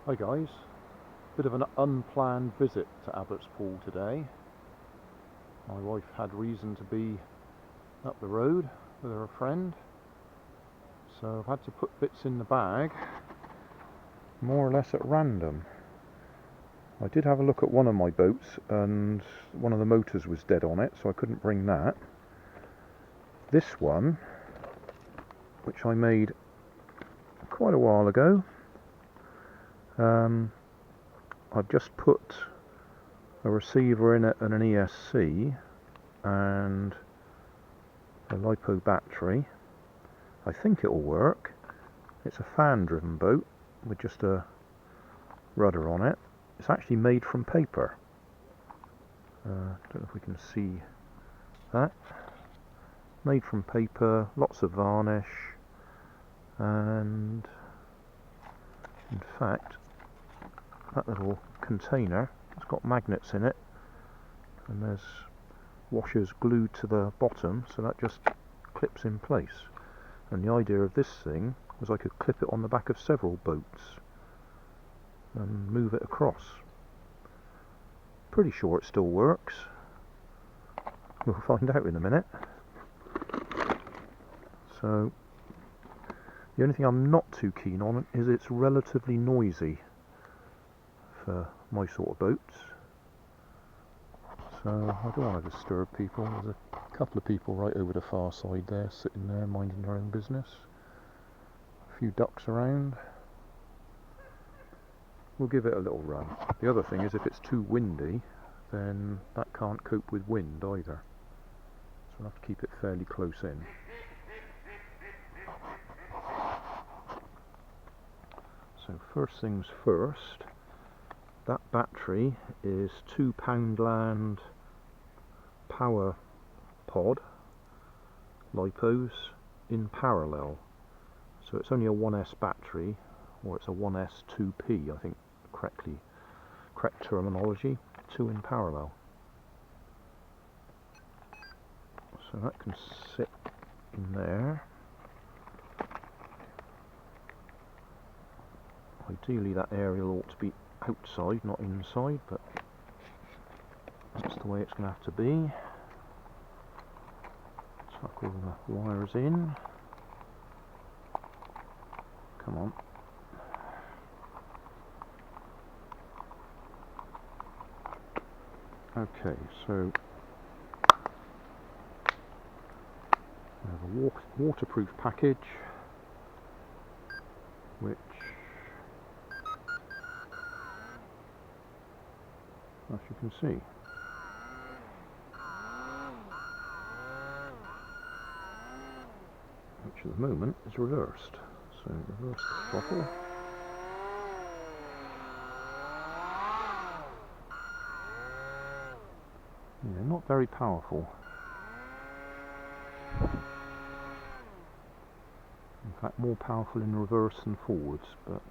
Hi guys, bit of an unplanned visit to Abbots Pool today. My wife had reason to be up the road with her friend, so I've had to put bits in the bag more or less at random. I did have a look at one of my boats and one of the motors was dead on it, so I couldn't bring that. This one, which I made quite a while ago, I've just put a receiver in it and an ESC and a LiPo battery. I think it'll work. It's a fan driven boat with just a rudder on it. It's actually made from paper. Don't know if we can see that. Made from paper, lots of varnish, and in fact that little container, it's got magnets in it and there's washers glued to the bottom, so that just clips in place. And the idea of this thing was I could clip it on the back of several boats and move it across. Pretty sure it still works. We'll find out in a minute. So the only thing I'm not too keen on is it's relatively noisy for my sort of boats. So I don't want to disturb people. There's a couple of people right over the far side there, sitting there minding their own business. A few ducks around. We'll give it a little run. The other thing is if it's too windy, then that can't cope with wind either. So we'll have to keep it fairly close in. So first things first, that battery is 2 Poundland power pod LiPos in parallel. So it's only a 1S battery, or it's a 1S2P, I think, correct terminology, 2 in parallel. So that can sit in there. Ideally that aerial ought to be outside, not inside, but that's the way it's going to have to be. Tuck all the wires in. Come on. Okay, so we have a waterproof package, which, as you can see, which at the moment is reversed. So reverse the throttle. Yeah, not very powerful. In fact, more powerful in reverse than forwards, but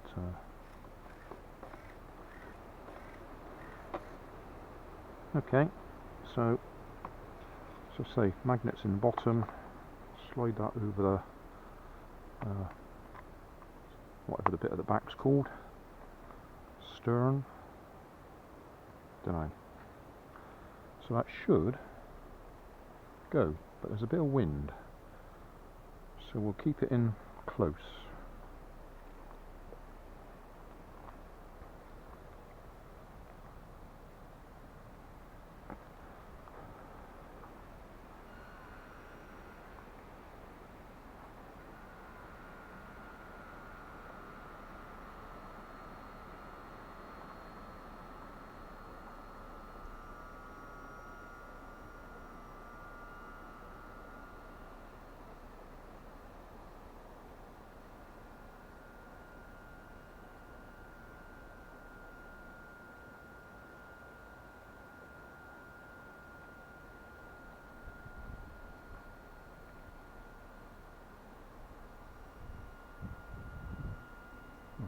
okay, so as I say, magnets in the bottom, slide that over the whatever the bit at the back's called, stern, don't know. So that should go, but there's a bit of wind, so we'll keep it in close.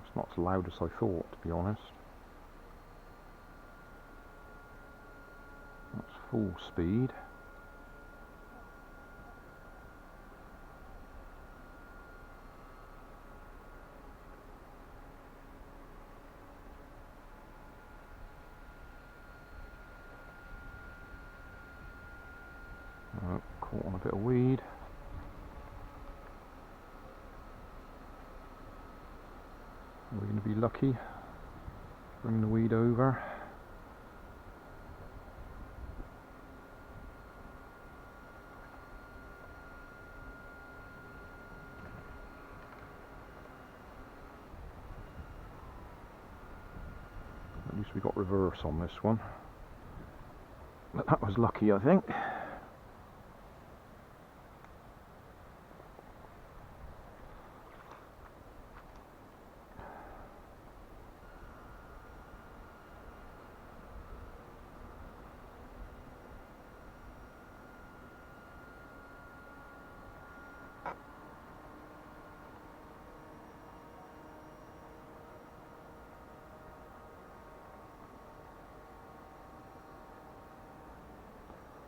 It's not as loud as I thought, to be honest. That's full speed. A bit of weed. We're going to be lucky. Bring the weed over. At least we got reverse on this one. But that was lucky, I think.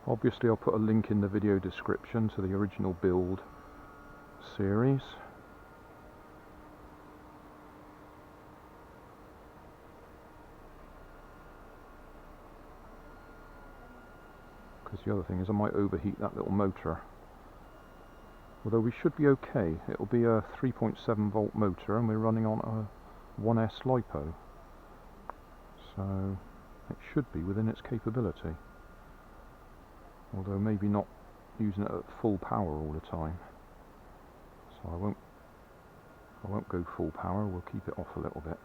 Obviously I'll put a link in the video description to the original build series. Because the other thing is I might overheat that little motor. Although we should be okay. It'll be a 3.7 volt motor and we're running on a 1S LiPo. So it should be within its capability. Although maybe not using it at full power all the time. So I won't go full power, we'll keep it off a little bit.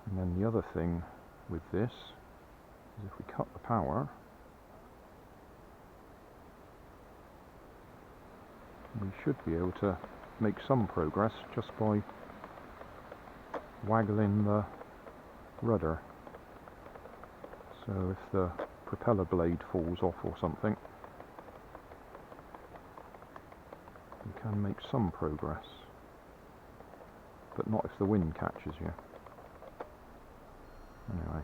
And then the other thing with this is if we cut the power, we should be able to make some progress just by waggling the rudder. So if the propeller blade falls off or something, you can make some progress, but not if the wind catches you. Anyway.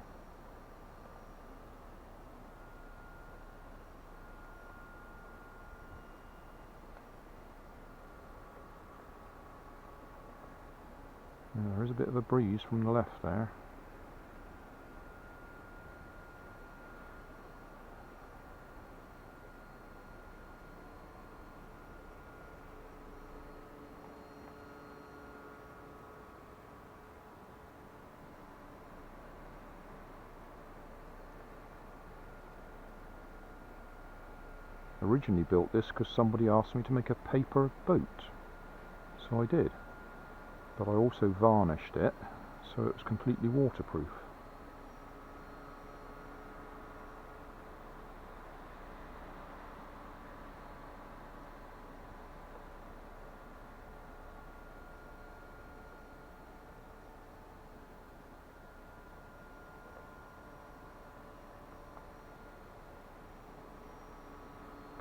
Yeah, there is a bit of a breeze from the left there. Originally built this because somebody asked me to make a paper boat, so I did. But I also varnished it so it was completely waterproof.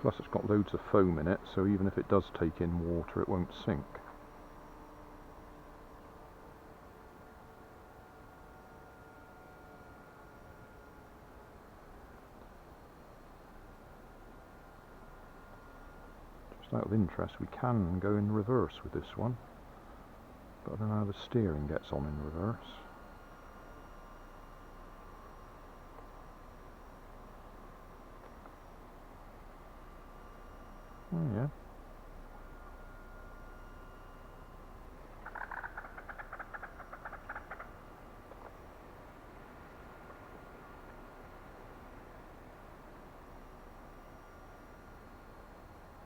Plus it's got loads of foam in it, so even if it does take in water it won't sink. Just out of interest, we can go in reverse with this one, but I don't know how the steering gets on in reverse. Oh yeah.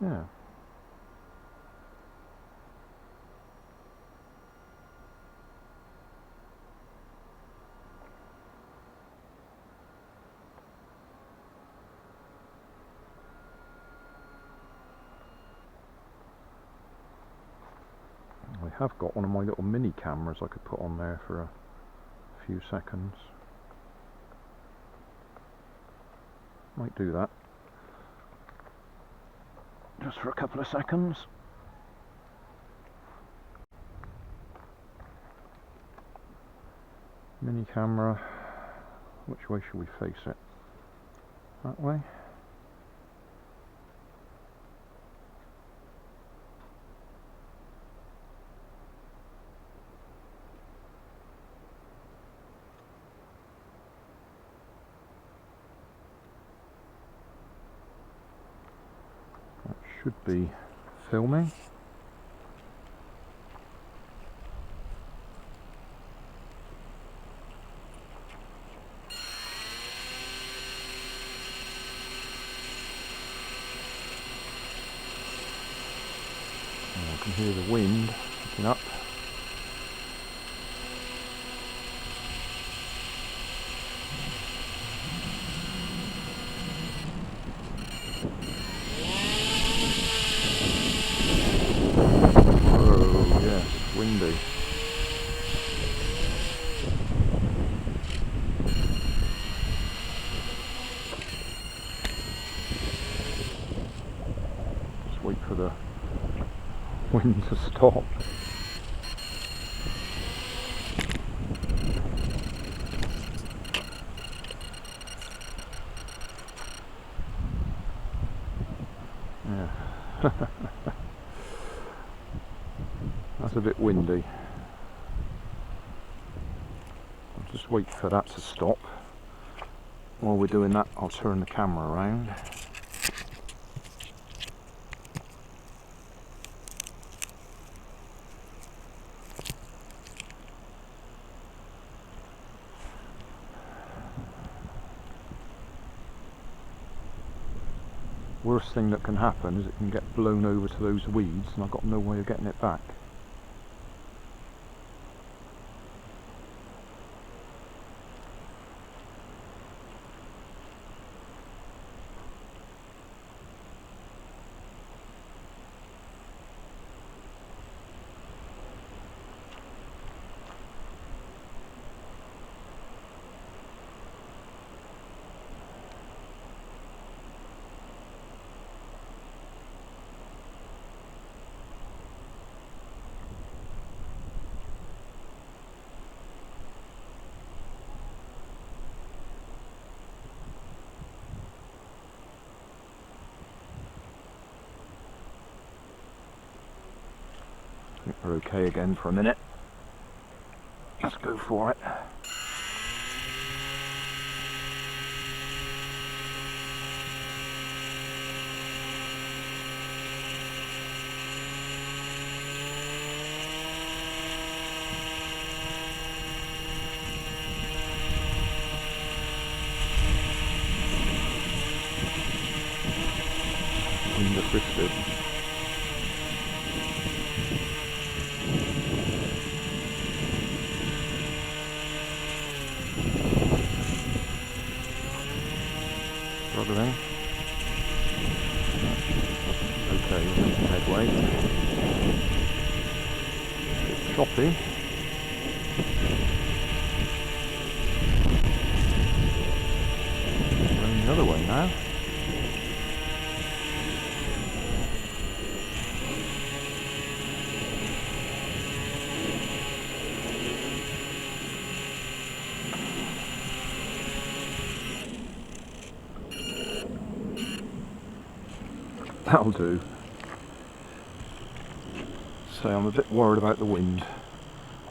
Yeah. I have got one of my little mini cameras I could put on there for a few seconds. Might do that. Just for a couple of seconds. Mini camera. Which way should we face it? That way? Should be filming. I can hear the wind picking up. Oh yes, it's windy. Just wait for the wind to stop. Yeah. That's a bit windy. I'll just wait for that to stop. While we're doing that, I'll turn the camera around. Worst thing that can happen is it can get blown over to those weeds and I've got no way of getting it back. I think we're okay again for a minute. Let's go for it. Wind assisted. Struggling. Okay, we're making headway. It's choppy. Going the other way now. That'll do. So I'm a bit worried about the wind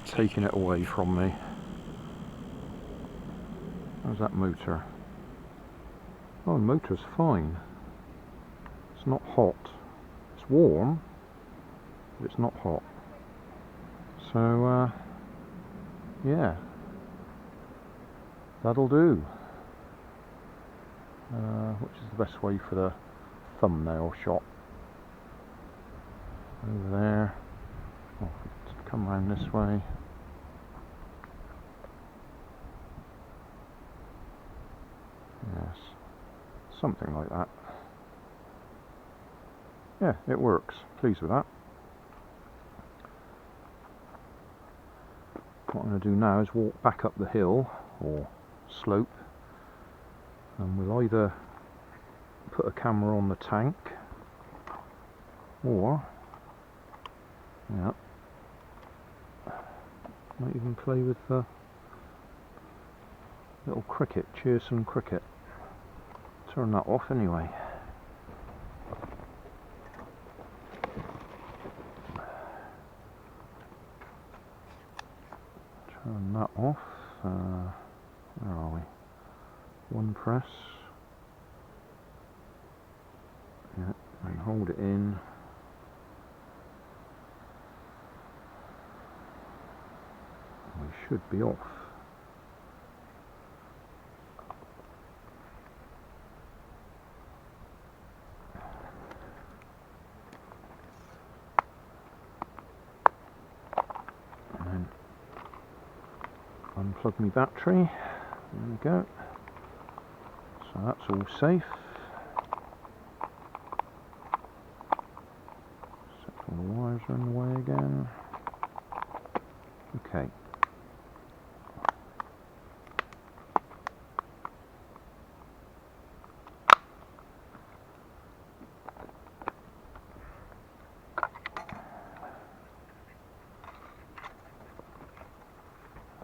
taking it away from me. How's that motor? Oh, the motor's fine. It's not hot. It's warm, but it's not hot. So, yeah. That'll do. Which is the best way for the thumbnail shot? Over there. Oh, come round this way. Yes, something like that. Yeah, it works. Pleased with that. What I'm going to do now is walk back up the hill or slope, and we'll either put a camera on the tank or yeah, might even play with the little cricket, cheersome cricket. Turn that off anyway. Turn that off. Where are we? One press. Yeah, and hold it in. We should be off. And unplug my battery. There we go. So that's all safe. Except all the wires are in the way again. Okay.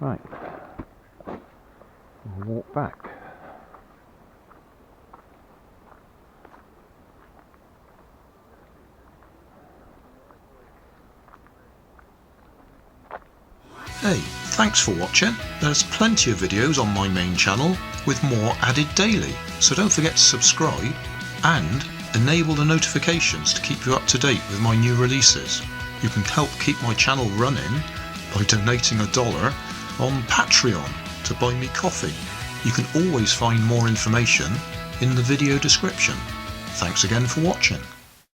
Right, we'll walk back. Hey, thanks for watching. There's plenty of videos on my main channel with more added daily, so don't forget to subscribe and enable the notifications to keep you up to date with my new releases. You can help keep my channel running by donating $1 on Patreon to buy me coffee. You can always find more information in the video description. Thanks again for watching.